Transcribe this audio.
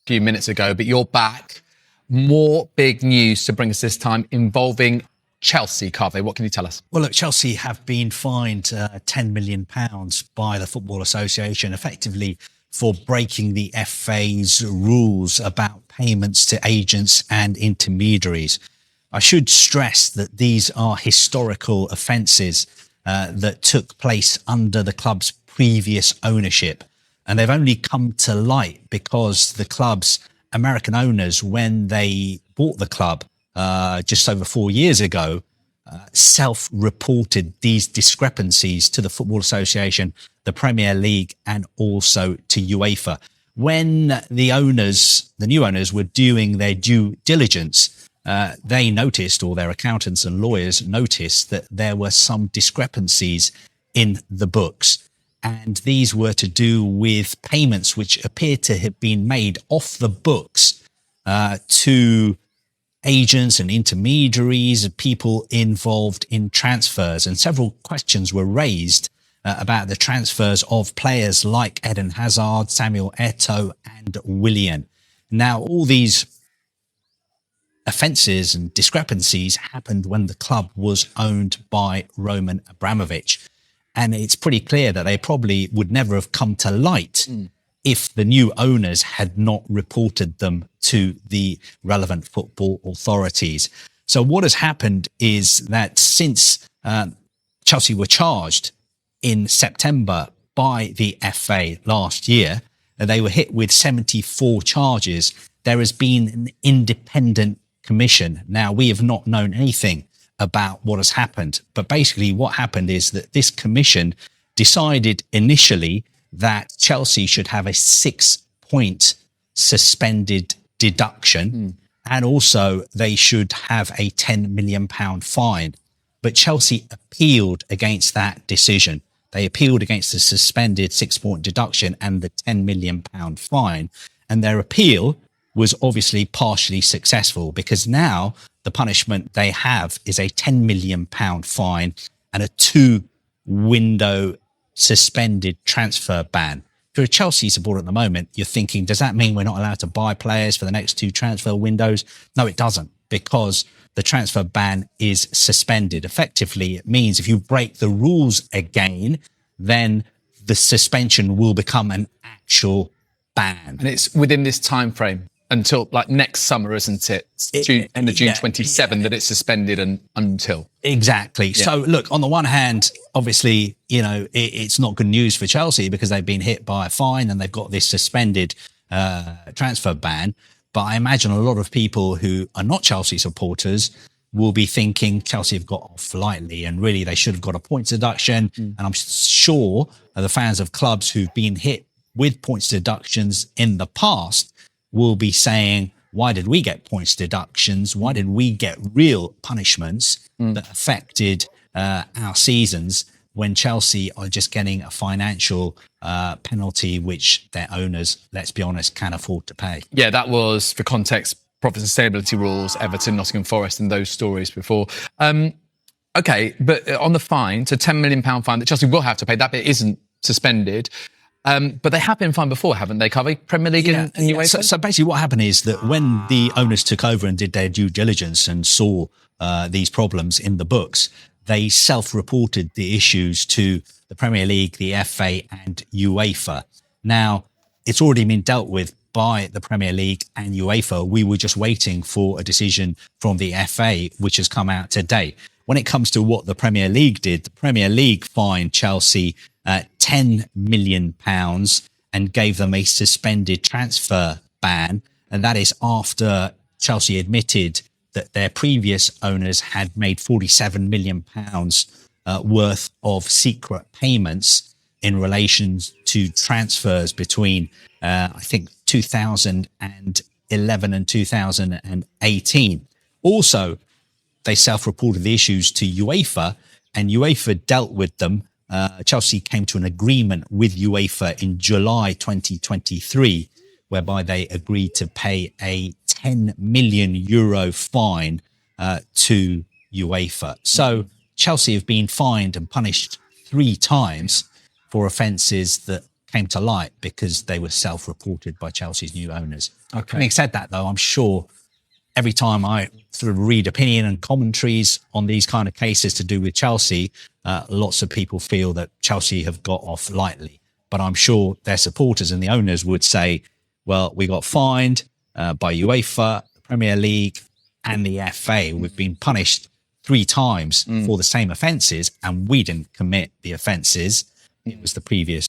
few minutes ago, but you're back. More big news to bring us this time involving Chelsea, Kaveh. What can you tell us? Well, look, Chelsea have been fined £10 million by the Football Association, effectively for breaking the FA's rules about payments to agents and intermediaries. I should stress that these are historical offences that took place under the club's previous ownership. And they've only come to light because the club's American owners, when they bought the club just over 4 years ago, self-reported these discrepancies to the Football Association, the Premier League, and also to UEFA. When the new owners were doing their due diligence, they noticed, or their accountants and lawyers noticed, that there were some discrepancies in the books. And these were to do with payments which appeared to have been made off the books to agents and intermediaries, people involved in transfers. And several questions were raised about the transfers of players like Eden Hazard, Samuel Eto'o, and Willian. Now, all these offences and discrepancies happened when the club was owned by Roman Abramovich. And it's pretty clear that they probably would never have come to light if the new owners had not reported them to the relevant football authorities. So what has happened is that since Chelsea were charged in September by the FA last year, they were hit with 74 charges. There has been an independent commission. Now, we have not known anything about what has happened, but basically what happened is that this commission decided initially that Chelsea should have a 6-point suspended deduction, and also they should have a £10 million fine. But Chelsea appealed against that decision. They appealed against the suspended 6-point deduction and the £10 million fine, and their appeal was obviously partially successful, because now the punishment they have is a £10 million fine and a 2-window suspended transfer ban. If you're a Chelsea supporter at the moment, you're thinking, does that mean we're not allowed to buy players for the next 2 transfer windows? No, it doesn't, because the transfer ban is suspended. Effectively, it means if you break the rules again, then the suspension will become an actual ban. And it's within this time frame until like next summer, isn't it? End of June 27 that it's suspended and until. Exactly. Yeah. So look, on the one hand, obviously, you know, it's not good news for Chelsea because they've been hit by a fine and they've got this suspended transfer ban. But I imagine a lot of people who are not Chelsea supporters will be thinking Chelsea have got off lightly and really they should have got a points deduction. And I'm sure the fans of clubs who've been hit with points deductions in the past will be saying, why did we get points deductions? Why did we get real punishments that affected our seasons when Chelsea are just getting a financial penalty which their owners, let's be honest, can afford to pay? Yeah, that was, for context, profit sustainability rules, Everton, Nottingham Forest, and those stories before. Okay, but on the fine, so £10 million fine that Chelsea will have to pay, that bit isn't suspended. But they have been fined before, haven't they, Kaveh? Premier League and UEFA? So basically what happened is that when the owners took over and did their due diligence and saw these problems in the books, they self-reported the issues to the Premier League, the FA and UEFA. Now, it's already been dealt with by the Premier League and UEFA. We were just waiting for a decision from the FA, which has come out today. When it comes to what the Premier League did, the Premier League fined Chelsea £10 million and gave them a suspended transfer ban. And that is after Chelsea admitted that their previous owners had made £47 million worth of secret payments in relation to transfers between, I think, 2011 and 2018. Also, they self-reported the issues to UEFA, and UEFA dealt with them. Chelsea came to an agreement with UEFA in July 2023, whereby they agreed to pay a €10 million fine to UEFA. So Chelsea have been fined and punished 3 times for offences that came to light because they were self-reported by Chelsea's new owners. Okay. Having said that, though, I'm sure every time I sort of read opinion and commentaries on these kind of cases to do with Chelsea, lots of people feel that Chelsea have got off lightly. But I'm sure their supporters and the owners would say, well, we got fined by UEFA, the Premier League and the FA. We've been punished 3 times for the same offences, and we didn't commit the offences. It was the previous